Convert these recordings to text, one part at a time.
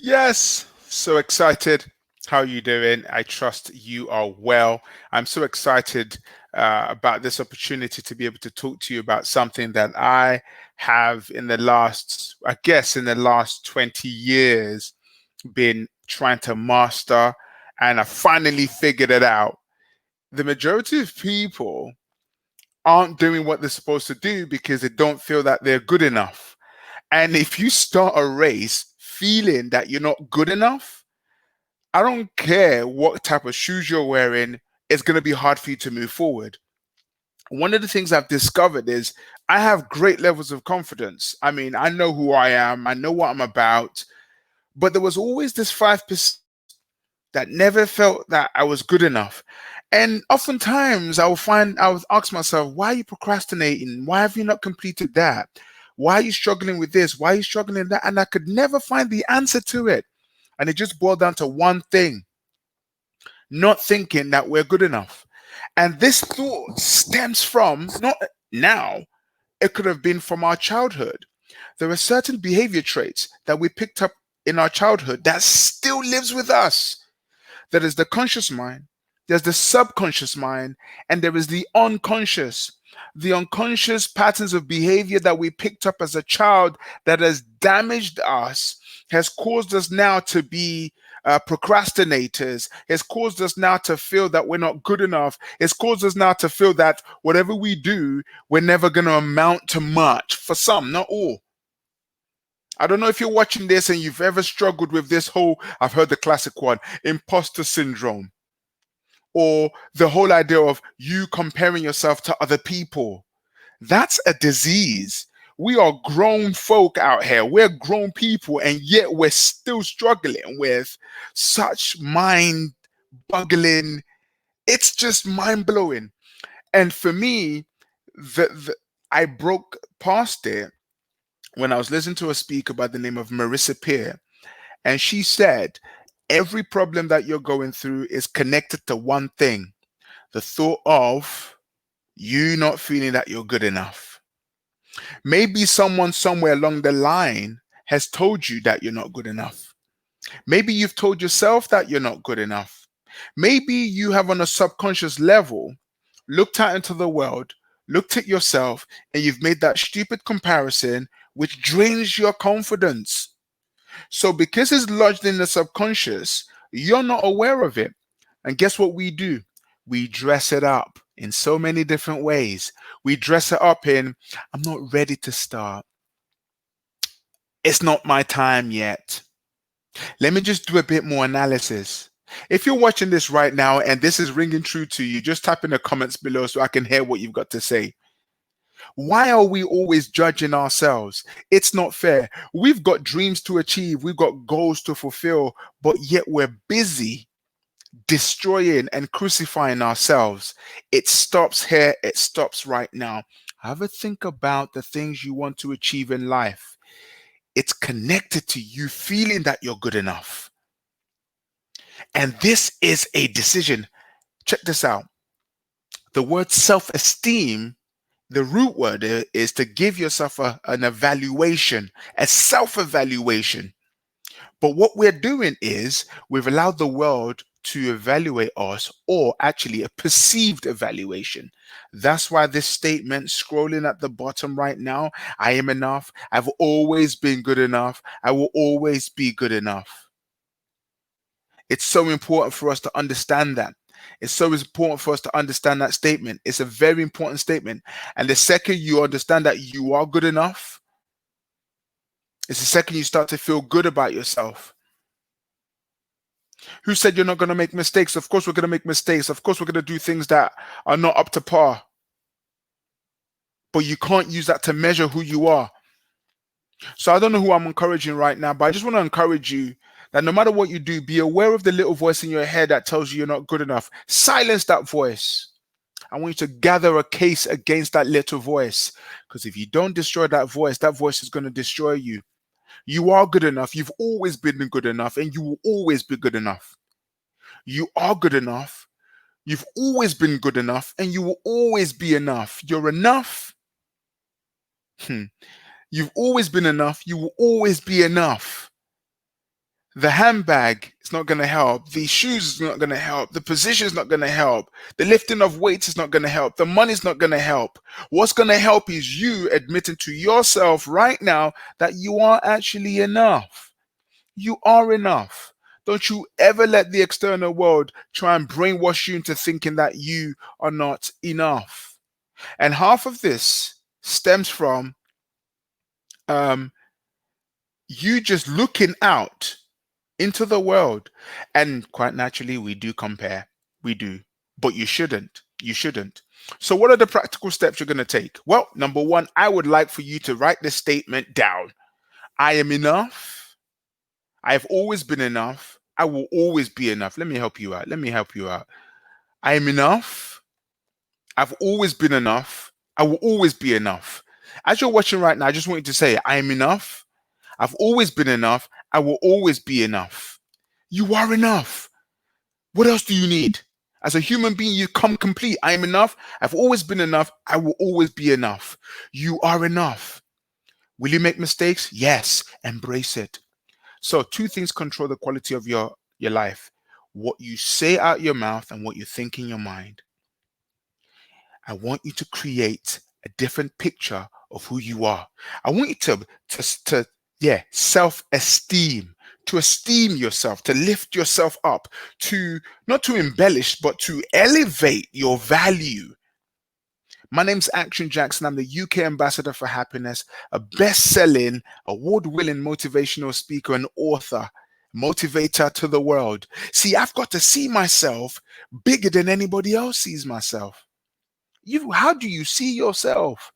Yes, so excited. How are you doing? I trust you are well. I'm so excited about this opportunity to be able to talk to you about something that I have in the last 20 years, been trying to master, and I finally figured it out. The majority of people aren't doing what they're supposed to do because they don't feel that they're good enough. And if you start a race feeling that you're not good enough, I don't care what type of shoes you're wearing, it's going to be hard for you to move forward. One of the things I've discovered is I have great levels of confidence. I mean, I know who I am, I know what I'm about, but there was always this 5% that never felt that I was good enough. And oftentimes I would ask myself, why are you procrastinating? Why have you not completed that? Why are you struggling with this? Why are you struggling with that? And I could never find the answer to it. And it just boiled down to one thing: not thinking that we're good enough. And this thought stems from not now, it could have been from our childhood. There are certain behavior traits that we picked up in our childhood that still lives with us. There is the conscious mind, there's the subconscious mind, and there is the unconscious. The unconscious patterns of behavior that we picked up as a child that has damaged us, has caused us now to be procrastinators, has caused us now to feel that we're not good enough, has caused us now to feel that whatever we do, we're never going to amount to much. For some, not all. I don't know if you're watching this and you've ever struggled with this whole, I've heard the classic one, imposter syndrome, or the whole idea of you comparing yourself to other people. That's a disease. We are grown folk out here. We're grown people, and yet we're still struggling with such mind boggling. It's just mind blowing. And for me, I broke past it when I was listening to a speaker by the name of Marissa Peer. And she said, every problem that you're going through is connected to one thing: the thought of you not feeling that you're good enough. Maybe someone somewhere along the line has told you that you're not good enough. Maybe you've told yourself that you're not good enough. Maybe you have, on a subconscious level, looked out into the world, looked at yourself, and you've made that stupid comparison which drains your confidence. So, because it's lodged in the subconscious, you're not aware of it. And guess what we do? We dress it up in so many different ways. We dress it up in, I'm not ready to start. It's not my time yet. Let me just do a bit more analysis. If you're watching this right now and this is ringing true to you, just type in the comments below so I can hear what you've got to say. Why are we always judging ourselves? It's not fair. We've got dreams to achieve, we've got goals to fulfill, but yet we're busy destroying and crucifying ourselves. It stops here, it stops right now. Have a think about the things you want to achieve in life. It's connected to you feeling that you're good enough. And this is a decision. Check this out. The word self esteem, the root word is to give yourself an evaluation, a self evaluation. But what we're doing is we've allowed the world to evaluate us, or actually a perceived evaluation. That's why this statement scrolling at the bottom right now: I am enough, I've always been good enough, I will always be good enough. It's so important for us to understand that. It's so important for us to understand that statement. It's a very important statement. And the second you understand that you are good enough, it's the second you start to feel good about yourself. Who said you're not going to make mistakes? Of course, we're going to make mistakes. Of course, we're going to do things that are not up to par. But you can't use that to measure who you are. So I don't know who I'm encouraging right now, but I just want to encourage you that no matter what you do, be aware of the little voice in your head that tells you you're not good enough. Silence that voice. I want you to gather a case against that little voice. Because if you don't destroy that voice is going to destroy you. You are good enough. You've always been good enough, and you will always be good enough. You are good enough. You've always been good enough, and you will always be enough. You're enough. You've always been enough. You will always be enough. The handbag is not going to help. The shoes is not going to help. The position is not going to help. The lifting of weights is not going to help. The money is not going to help. What's going to help is you admitting to yourself right now that you are actually enough. You are enough. Don't you ever let the external world try and brainwash you into thinking that you are not enough. And half of this stems from um, you just looking out into the world. And quite naturally, we do compare. We do. But you shouldn't. You shouldn't. So, what are the practical steps you're going to take? Well, number one, I would like for you to write this statement down. I am enough. I have always been enough. I will always be enough. Let me help you out. Let me help you out. I am enough. I've always been enough. I will always be enough. As you're watching right now, I just want you to say, I am enough. I've always been enough. I will always be enough. You are enough. What else do you need? As a human being, you come complete. I am enough. I've always been enough. I will always be enough. You are enough. Will you make mistakes? Yes. Embrace it. So two things control the quality of your life. What you say out your mouth and what you think in your mind. I want you to create a different picture of who you are. I want you to self-esteem, to esteem yourself, to lift yourself up, to not to embellish, but to elevate your value. My name's Action Jackson. I'm the UK Ambassador for Happiness, a best-selling, award-winning motivational speaker and author, motivator to the world. See, I've got to see myself bigger than anybody else sees myself. How do you see yourself?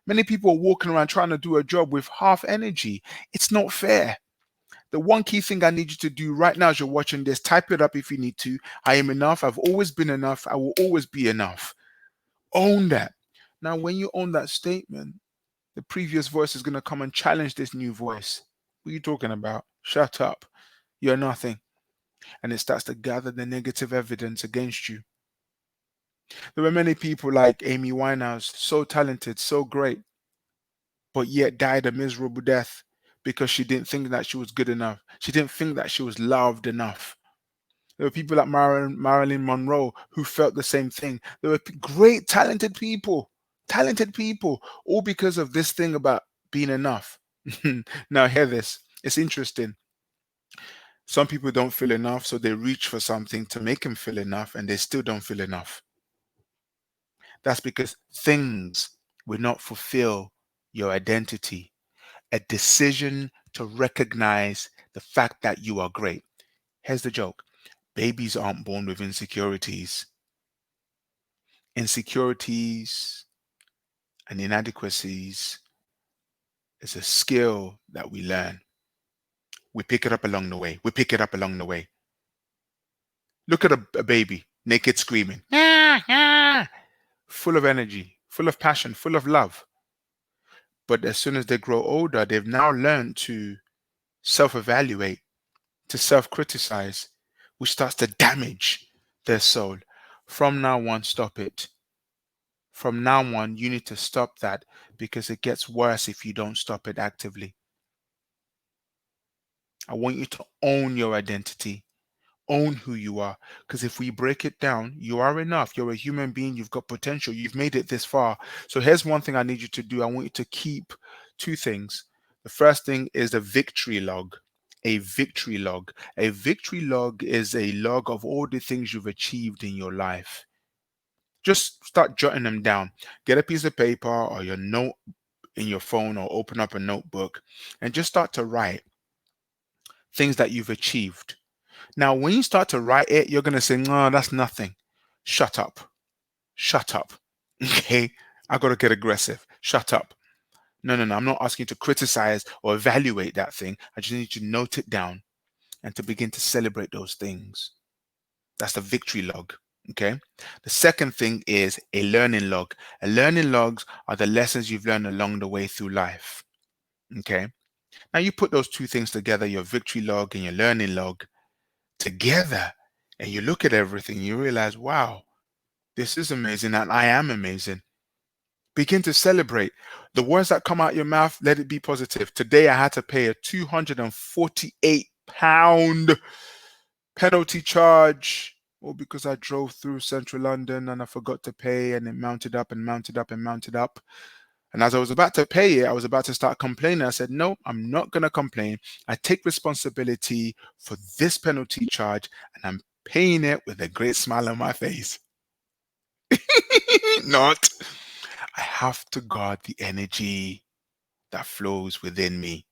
Many people are walking around trying to do a job with half energy. It's not fair. The one key thing I need you to do right now as you're watching this, type it up if you need to. I am enough. I've always been enough. I will always be enough. Own that. Now, when you own that statement, the previous voice is going to come and challenge this new voice. What are you talking about? Shut up. You're nothing. And it starts to gather the negative evidence against you. There were many people like Amy Winehouse, so talented, so great, but yet died a miserable death because she didn't think that she was good enough. She didn't think that she was loved enough. There were people like Marilyn Monroe who felt the same thing. There were great, talented people, all because of this thing about being enough. Now, hear this. It's interesting. Some people don't feel enough, so they reach for something to make them feel enough, and they still don't feel enough. That's because things will not fulfill your identity. A decision to recognize the fact that you are great. Here's the joke. Babies aren't born with insecurities. Insecurities and inadequacies is a skill that we learn. We pick it up along the way. Look at a baby, naked screaming, full of energy, full of passion, full of love. But as soon as they grow older, they've now learned to self-evaluate, to self-criticize, which starts to damage their soul. From now on, stop it. From now on, you need to stop that because it gets worse if you don't stop it actively. I want you to own your identity, own who you are. Because if we break it down, you are enough. You're a human being. You've got potential. You've made it this far. So here's one thing I need you to do. I want you to keep two things. The first thing is a victory log. A victory log. A victory log is a log of all the things you've achieved in your life. Just start jotting them down. Get a piece of paper or your note in your phone or open up a notebook and just start to write things that you've achieved. Now, when you start to write it, you're going to say, no, that's nothing. Shut up. Shut up. Okay? I got to get aggressive. Shut up. No. I'm not asking you to criticize or evaluate that thing. I just need you to note it down and to begin to celebrate those things. That's the victory log. Okay. The second thing is a learning log. A learning logs are the lessons you've learned along the way through life. Okay. Now you put those two things together, your victory log and your learning log together, and you look at everything, you realize, wow, this is amazing and I am amazing. Begin to celebrate. The words that come out your mouth, let it be positive. Today I had to pay a $248 pound penalty charge, all because I drove through central London and I forgot to pay, and it mounted up and mounted up and mounted up. And as I was about to pay it, I was about to start complaining. I said, no, I'm not going to complain. I take responsibility for this penalty charge and I'm paying it with a great smile on my face. Not. I have to guard the energy that flows within me.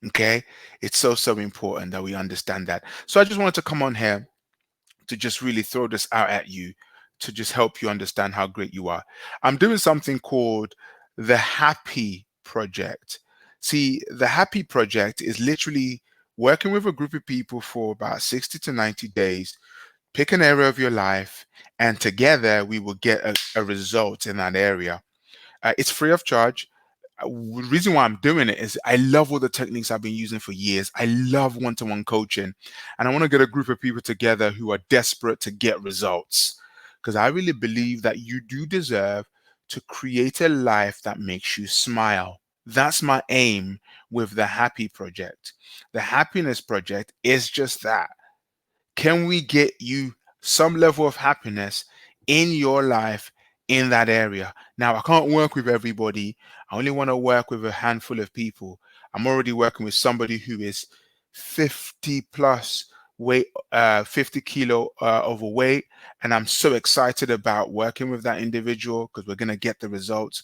Okay. It's so, so important that we understand that. So I just wanted to come on here to just really throw this out at you to just help you understand how great you are. I'm doing something called the Happy Project. See, the Happy Project is literally working with a group of people for about 60 to 90 days. Pick an area of your life, and together we will get a result in that area. It's free of charge. The reason why I'm doing it is I love all the techniques I've been using for years. I love one-to-one coaching, and I want to get a group of people together who are desperate to get results, because I really believe that you do deserve to create a life that makes you smile. That's my aim with the Happy Project. The Happiness Project is just that. Can we get you some level of happiness in your life in that area? Now, I can't work with everybody. I only want to work with a handful of people. I'm already working with somebody who is 50 plus weight, 50 kilo overweight. And I'm so excited about working with that individual because we're going to get the results.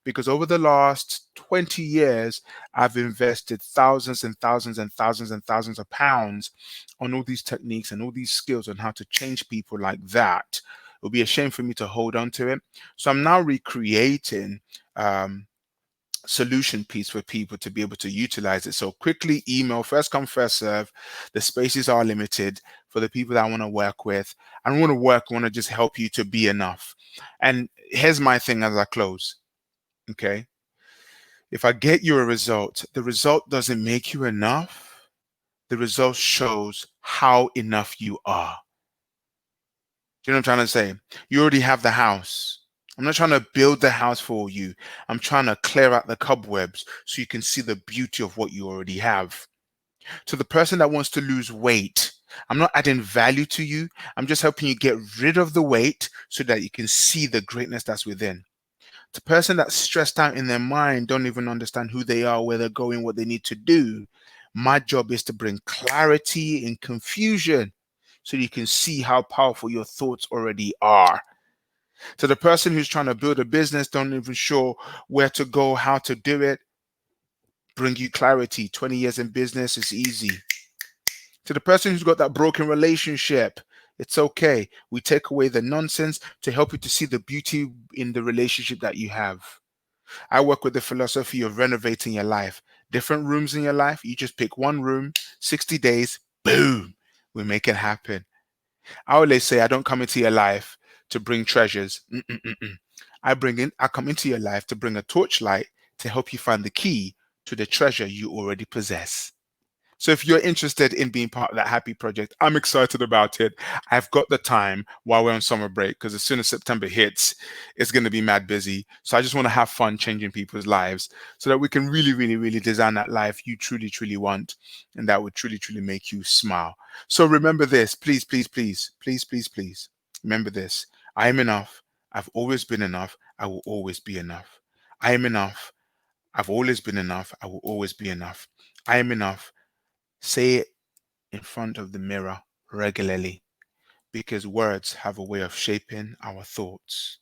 Because over the last 20 years, I've invested thousands and thousands and thousands and thousands of pounds on all these techniques and all these skills on how to change people like that. It would be a shame for me to hold on to it. So I'm now recreating solution piece for people to be able to utilize it. So quickly email, first come, first serve. The spaces are limited for the people that I want to work with. I don't want to work, I want to just help you to be enough. And here's my thing as I close. Okay. If I get you a result, the result doesn't make you enough. The result shows how enough you are. Do you know what I'm trying to say? You already have the house. I'm not trying to build the house for you. I'm trying to clear out the cobwebs so you can see the beauty of what you already have. To the person that wants to lose weight, I'm not adding value to you. I'm just helping you get rid of the weight so that you can see the greatness that's within. The person that's stressed out in their mind, don't even understand who they are, where they're going, what they need to do. My job is to bring clarity and confusion so you can see how powerful your thoughts already are. To the person who's trying to build a business, don't even sure where to go, how to do it, bring you clarity. 20 years in business is easy. To the person who's got that broken relationship, it's okay. We take away the nonsense to help you to see the beauty in the relationship that you have. I work with the philosophy of renovating your life. Different rooms in your life, you just pick one room, 60 days, boom, we make it happen. I always say I don't come into your life to bring treasures. I come into your life to bring a torchlight to help you find the key to the treasure you already possess. So if you're interested in being part of that Happy Project, I'm excited about it. I've got the time while we're on summer break because as soon as September hits, it's going to be mad busy. So I just want to have fun changing people's lives so that we can really, really, really design that life you truly, truly want and that would truly, truly make you smile. So remember this, please, please, please, please, please, please. Remember this. I am enough. I've always been enough. I will always be enough. I am enough. I've always been enough. I will always be enough. I am enough. Say it in front of the mirror regularly because words have a way of shaping our thoughts.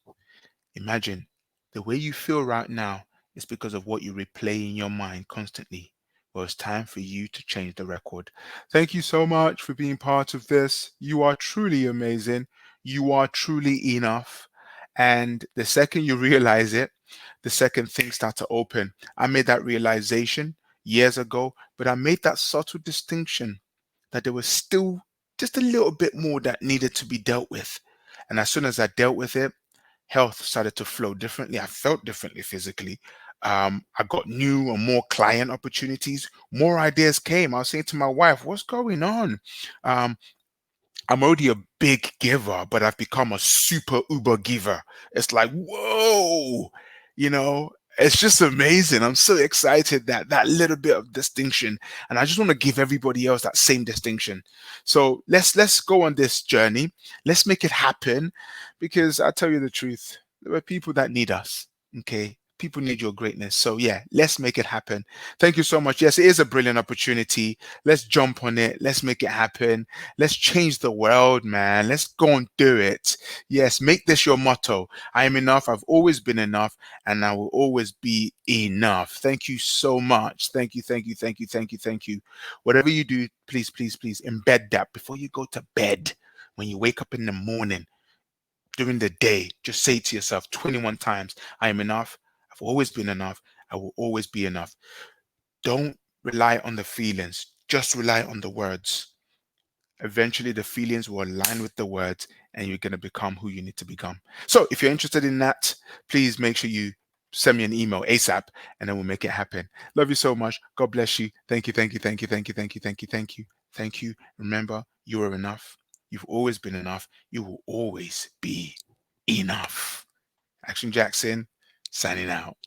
Imagine the way you feel right now is because of what you replay in your mind constantly. Well, it's time for you to change the record. Thank you so much for being part of this. You are truly amazing. You are truly enough. And the second you realize it, the second things start to open. I made that realization years ago, but I made that subtle distinction that there was still just a little bit more that needed to be dealt with. And as soon as I dealt with it, health started to flow differently. I felt differently physically. I got new and more client opportunities. More ideas came. I was saying to my wife, what's going on? Um, I'm already a big giver, but I've become a super uber giver. It's like, whoa, you know, It's just amazing. I'm so excited that that little bit of distinction, and I just want to give everybody else that same distinction. So let's go on this journey. Let's make it happen, because I tell you the truth, there are people that need us. Okay, people need your greatness. So yeah, let's make it happen. Thank you so much. Yes, it is a brilliant opportunity. Let's jump on it. Let's make it happen. Let's change the world, man. Let's go and do it. Yes, make this your motto. I am enough. I've always been enough, and I will always be enough. Thank you so much. Thank you, thank you, thank you, thank you, thank you. Whatever you do, please, please, please embed that before you go to bed. When you wake up in the morning, during the day, just say to yourself 21 times, I am enough. I've always been enough. I will always be enough. Don't rely on the feelings, just rely on the words. Eventually the feelings will align with the words, and you're going to become who you need to become. So if you're interested in that, please make sure you send me an email ASAP, and then we'll make it happen. Love you so much. God bless you. Thank you, thank you, thank you, thank you, thank you, thank you, thank you, thank you. Remember, you are enough. You've always been enough. You will always be enough. Action Jackson, signing out.